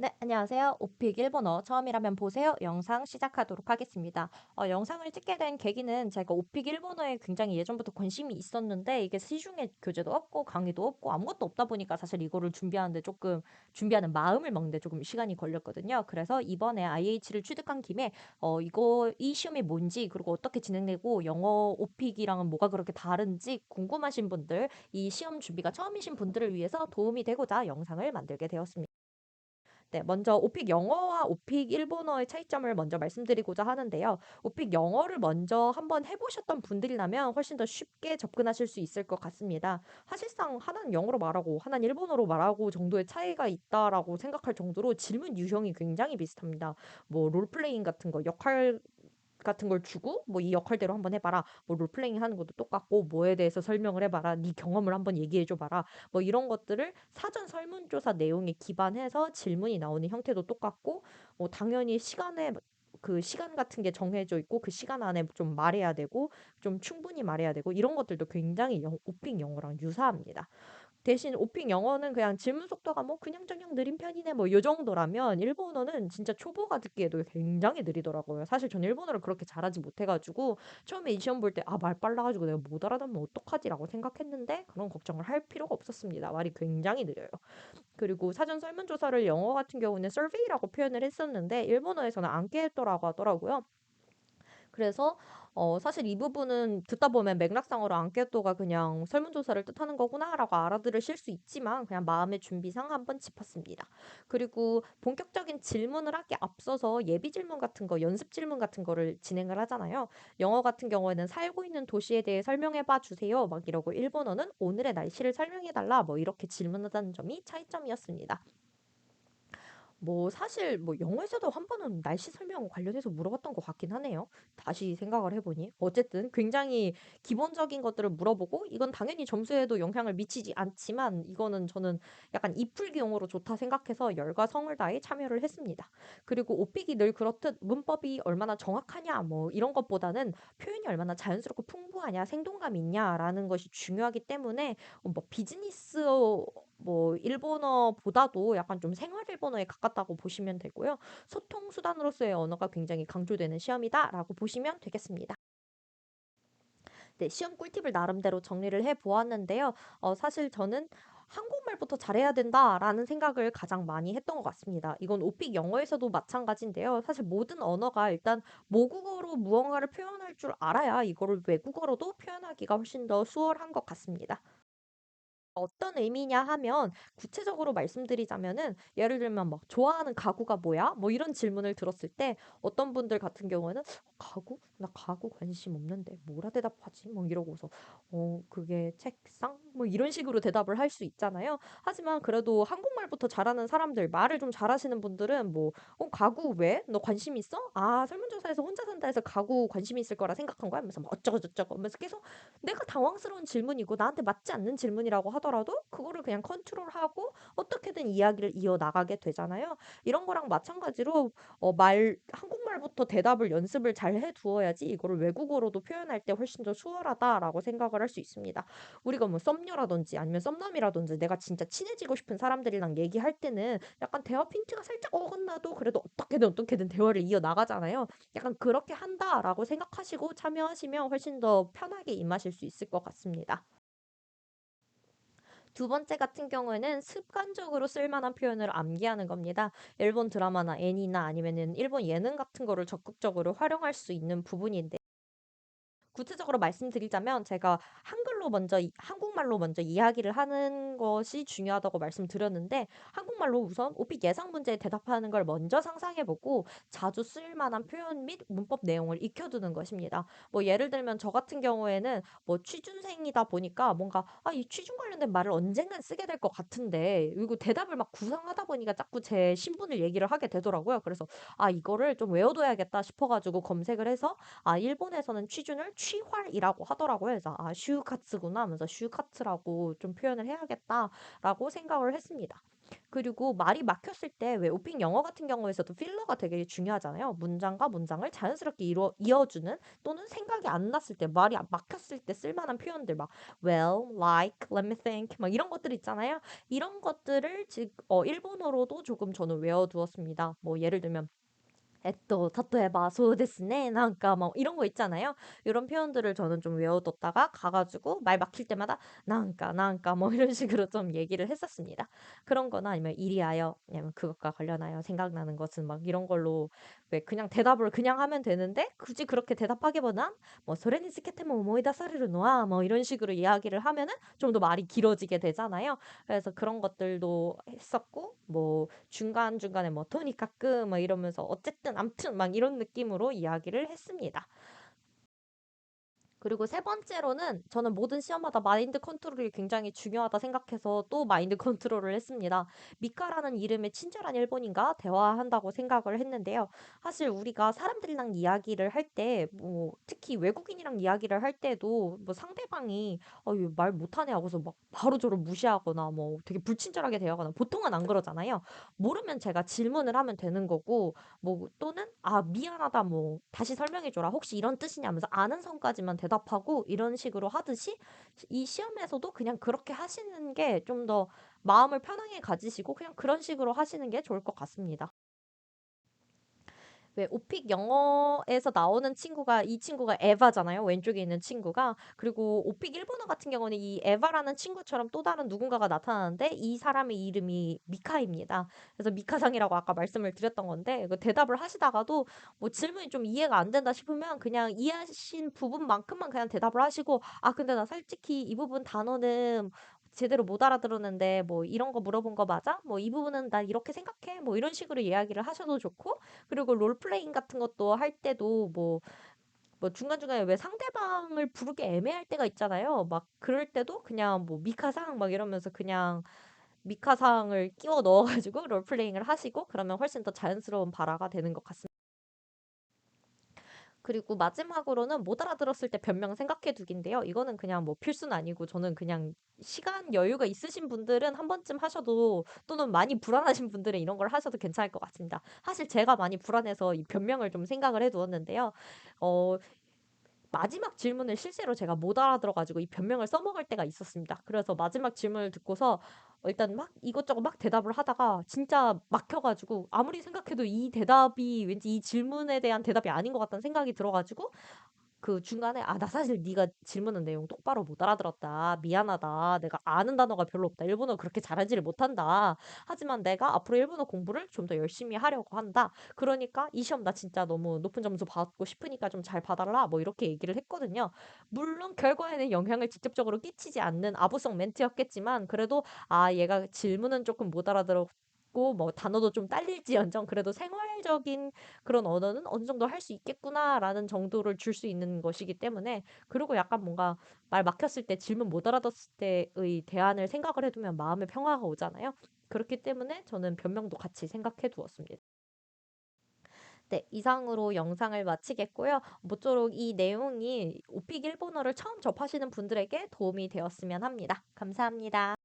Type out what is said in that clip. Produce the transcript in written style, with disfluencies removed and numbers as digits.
네, 안녕하세요. 오픽 일본어 처음이라면 보세요. 영상 시작하도록 하겠습니다. 영상을 찍게 된 계기는 제가 오픽 일본어에 굉장히 예전부터 관심이 있었는데 이게 시중에 교재도 없고 강의도 없고 아무것도 없다 보니까 사실 이거를 준비하는데 조금 준비하는 마음을 먹는데 조금 시간이 걸렸거든요. 그래서 이번에 IH를 취득한 김에 이 시험이 뭔지 그리고 어떻게 진행되고 영어 오픽이랑은 뭐가 그렇게 다른지 궁금하신 분들, 이 시험 준비가 처음이신 분들을 위해서 도움이 되고자 영상을 만들게 되었습니다. 네, 먼저 오픽 영어와 오픽 일본어의 차이점을 먼저 말씀드리고자 하는데요. 오픽 영어를 먼저 한번 해보셨던 분들이라면 훨씬 더 쉽게 접근하실 수 있을 것 같습니다. 사실상 하나는 영어로 말하고 하나는 일본어로 말하고 정도의 차이가 있다라고 생각할 정도로 질문 유형이 굉장히 비슷합니다. 뭐 롤플레잉 같은 거, 역할 같은 걸 주고 뭐 이 역할대로 한번 해봐라. 뭐 롤플레잉 하는 것도 똑같고 뭐에 대해서 설명을 해봐라. 네 경험을 한번 얘기해줘봐라. 뭐 이런 것들을 사전 설문조사 내용에 기반해서 질문이 나오는 형태도 똑같고 뭐 당연히 그 시간 같은 게 정해져 있고 그 시간 안에 좀 말해야 되고 좀 충분히 말해야 되고 이런 것들도 굉장히 오픽 영어랑 유사합니다. 대신 오픽 영어는 그냥 질문 속도가 뭐 그냥저냥 느린 편이네 뭐 요 정도라면 일본어는 진짜 초보가 듣기에도 굉장히 느리더라고요. 사실 전 일본어를 그렇게 잘하지 못해가지고 처음에 이 시험 볼 때 아, 말 빨라가지고 내가 못 알아듣으면 어떡하지라고 생각했는데 그런 걱정을 할 필요가 없었습니다. 말이 굉장히 느려요. 그리고 사전 설문조사를 영어 같은 경우는 survey라고 표현을 했었는데 일본어에서는 앙케이토라고 하더라고요. 그래서 사실 이 부분은 듣다 보면 맥락상으로 앙케토가 그냥 설문조사를 뜻하는 거구나라고 알아들으실 수 있지만 그냥 마음의 준비상 한번 짚었습니다. 그리고 본격적인 질문을 하기 앞서서 예비 질문 같은 거, 연습 질문 같은 거를 진행을 하잖아요. 영어 같은 경우에는 살고 있는 도시에 대해 설명해 봐 주세요. 막 이러고 일본어는 오늘의 날씨를 설명해 달라. 뭐 이렇게 질문하다는 점이 차이점이었습니다. 뭐 사실 뭐 영어에서도 한 번은 날씨 설명 관련해서 물어봤던 것 같긴 하네요. 다시 생각을 해보니. 어쨌든 굉장히 기본적인 것들을 물어보고 이건 당연히 점수에도 영향을 미치지 않지만 이거는 저는 약간 이풀기 용어로 좋다 생각해서 열과 성을 다해 참여를 했습니다. 그리고 오픽이 늘 그렇듯 문법이 얼마나 정확하냐 뭐 이런 것보다는 표현이 얼마나 자연스럽고 풍부하냐 생동감 있냐라는 것이 중요하기 때문에 뭐 비즈니스 뭐 일본어보다도 약간 좀 생활 일본어에 가깝다고 보시면 되고요. 소통 수단으로서의 언어가 굉장히 강조되는 시험이다라고 보시면 되겠습니다. 네, 시험 꿀팁을 나름대로 정리를 해 보았는데요. 사실 저는 한국말부터 잘해야 된다라는 생각을 가장 많이 했던 것 같습니다. 이건 오픽 영어에서도 마찬가지인데요. 사실 모든 언어가 일단 모국어로 무언가를 표현할 줄 알아야 이거를 외국어로도 표현하기가 훨씬 더 수월한 것 같습니다. 어떤 의미냐 하면 구체적으로 말씀드리자면은 예를 들면 막 "좋아하는 가구가 뭐야?" 뭐 이런 질문을 들었을 때 어떤 분들 같은 경우에는 "가구? 나 가구 관심 없는데 뭐라 대답하지?" 뭐 이러고서 그게 책상?" 뭐 이런 식으로 대답을 할 수 있잖아요. 하지만 그래도 한국말부터 잘하는 사람들, 말을 좀 잘하시는 분들은 뭐 가구 왜? 너 관심 있어? 아, 설문조사에서 혼자 산다 해서 가구 관심 있을 거라 생각한 거야?" 하면서 막 어쩌고저쩌고 하면서 계속 내가 당황스러운 질문이고 나한테 맞지 않는 질문이라고 하더라도 그거를 그냥 컨트롤하고 어떻게든 이야기를 이어나가게 되잖아요. 이런 거랑 마찬가지로 한국말부터 대답을 연습을 잘 해두어야지 이거를 외국어로도 표현할 때 훨씬 더 수월하다라고 생각을 할 수 있습니다. 우리가 뭐 썸녀라든지 아니면 썸남이라든지 내가 진짜 친해지고 싶은 사람들이랑 얘기할 때는 약간 대화 핀트가 살짝 어긋나도 그래도 어떻게든 대화를 이어나가잖아요. 약간 그렇게 한다라고 생각하시고 참여하시면 훨씬 더 편하게 임하실 수 있을 것 같습니다. 두 번째 같은 경우에는 습관적으로 쓸만한 표현을 암기하는 겁니다. 일본 드라마나 애니나 아니면은 일본 예능 같은 거를 적극적으로 활용할 수 있는 부분인데 구체적으로 말씀드리자면 제가 한국말로 먼저 이야기를 하는 것이 중요하다고 말씀드렸는데 한국말로 우선 오픽 예상 문제에 대답하는 걸 먼저 상상해 보고 자주 쓸 만한 표현 및 문법 내용을 익혀두는 것입니다. 뭐 예를 들면 저 같은 경우에는 뭐 취준생이다 보니까 뭔가 이 취준 관련된 말을 언젠간 쓰게 될 것 같은데 그리고 대답을 막 구상하다 보니까 자꾸 제 신분을 얘기를 하게 되더라고요. 그래서 이거를 좀 외워둬야겠다 싶어가지고 검색을 해서 일본에서는 취준을 취활이라고 하더라고요. 그래서 '아, 슈카츠구나.' 하면서 '슈카츠라고 좀 표현을 해야겠다.'라고 생각을 했습니다. 그리고 말이 막혔을 때 왜 오픽 영어 같은 경우에서도 필러가 되게 중요하잖아요. 문장과 문장을 자연스럽게 이어주는 또는 생각이 안 났을 때 말이 막혔을 때 쓸만한 표현들 막 well, like, let me think 막 이런 것들 있잖아요. 이런 것들을 일본어로도 조금 저는 외워두었습니다. 뭐 예를 들면 例えばそうですねなんか뭐 이런 거 있잖아요. 이런 표현들을 저는 좀 외워뒀다가 가가지고 말 막힐 때마다 난가 뭐 이런 식으로 좀 얘기를 했었습니다. 그런 거나 아니면 이리하여 아니면 그것과 관련하여 생각나는 것은 막 이런 걸로 왜 그냥 대답을 그냥 하면 되는데 굳이 그렇게 대답하기보단 뭐 소레니つけても 思い出されるのは뭐 이런 식으로 이야기를 하면은 좀 더 말이 길어지게 되잖아요. 그래서 그런 것들도 했었고 뭐 중간중간에 뭐 토니카크 뭐 이러면서 어쨌든 암튼 막 이런 느낌으로 이야기를 했습니다. 그리고 세 번째로는 저는 모든 시험마다 마인드 컨트롤이 굉장히 중요하다 생각해서 또 마인드 컨트롤을 했습니다. 미카라는 이름의 친절한 일본인과 대화한다고 생각을 했는데요. 사실 우리가 사람들이랑 이야기를 할 때, 뭐, 특히 외국인이랑 이야기를 할 때도 뭐 상대방이 말 못하네 하고서 막 바로 저를 무시하거나 뭐 되게 불친절하게 대하거나 보통은 안 그러잖아요. 모르면 제가 질문을 하면 되는 거고 뭐 또는 미안하다 뭐 다시 설명해 줘라 혹시 이런 뜻이냐 하면서 아는 선까지만 대답하고 이런 식으로 하듯이 이 시험에서도 그냥 그렇게 하시는 게 좀 더 마음을 편하게 가지시고 그냥 그런 식으로 하시는 게 좋을 것 같습니다. 왜 오픽 영어에서 나오는 친구가 이 친구가 에바잖아요. 왼쪽에 있는 친구가. 그리고 오픽 일본어 같은 경우는 이 에바라는 친구처럼 또 다른 누군가가 나타나는데 이 사람의 이름이 미카입니다. 그래서 미카상이라고 아까 말씀을 드렸던 건데 그 대답을 하시다가도 뭐 질문이 좀 이해가 안 된다 싶으면 그냥 이해하신 부분만큼만 그냥 대답을 하시고 근데 나 솔직히 이 부분 단어는 제대로 못 알아들었는데 뭐 이런 거 물어본 거 맞아? 뭐 이 부분은 나 이렇게 생각해. 뭐 이런 식으로 이야기를 하셔도 좋고 그리고 롤플레잉 같은 것도 할 때도 뭐 중간중간에 왜 상대방을 부르기 애매할 때가 있잖아요. 막 그럴 때도 그냥 뭐 미카상 막 이러면서 그냥 미카상을 끼워 넣어가지고 롤플레잉을 하시고 그러면 훨씬 더 자연스러운 발화가 되는 것 같습니다. 그리고 마지막으로는 못 알아들었을 때 변명 생각해 두기인데요. 이거는 그냥 뭐 필수는 아니고 저는 그냥 시간 여유가 있으신 분들은 한 번쯤 하셔도 또는 많이 불안하신 분들은 이런 걸 하셔도 괜찮을 것 같습니다. 사실 제가 많이 불안해서 이 변명을 좀 생각을 해 두었는데요. 어, 마지막 질문을 실제로 제가 못 알아들어가지고 이 변명을 써먹을 때가 있었습니다. 그래서 마지막 질문을 듣고서 일단 막 이것저것 막 대답을 하다가 진짜 막혀가지고 아무리 생각해도 이 대답이 왠지 이 질문에 대한 대답이 아닌 것 같다는 생각이 들어가지고 그 중간에 나 사실 네가 질문한 내용 똑바로 못 알아들었다. 미안하다. 내가 아는 단어가 별로 없다. 일본어 그렇게 잘하지를 못한다. 하지만 내가 앞으로 일본어 공부를 좀 더 열심히 하려고 한다. 그러니까 이 시험 나 진짜 너무 높은 점수 받고 싶으니까 좀 잘 봐달라. 뭐 이렇게 얘기를 했거든요. 물론 결과에는 영향을 직접적으로 끼치지 않는 아부성 멘트였겠지만 그래도 얘가 질문은 조금 못 알아들었고 뭐 단어도 좀 딸릴지언정 그래도 생활적인 그런 언어는 어느 정도 할 수 있겠구나라는 정도를 줄 수 있는 것이기 때문에 그리고 약간 뭔가 말 막혔을 때 질문 못 알아듣을 때의 대안을 생각을 해두면 마음의 평화가 오잖아요. 그렇기 때문에 저는 변명도 같이 생각해 두었습니다. 네, 이상으로 영상을 마치겠고요. 모쪼록 이 내용이 오픽 일본어를 처음 접하시는 분들에게 도움이 되었으면 합니다. 감사합니다.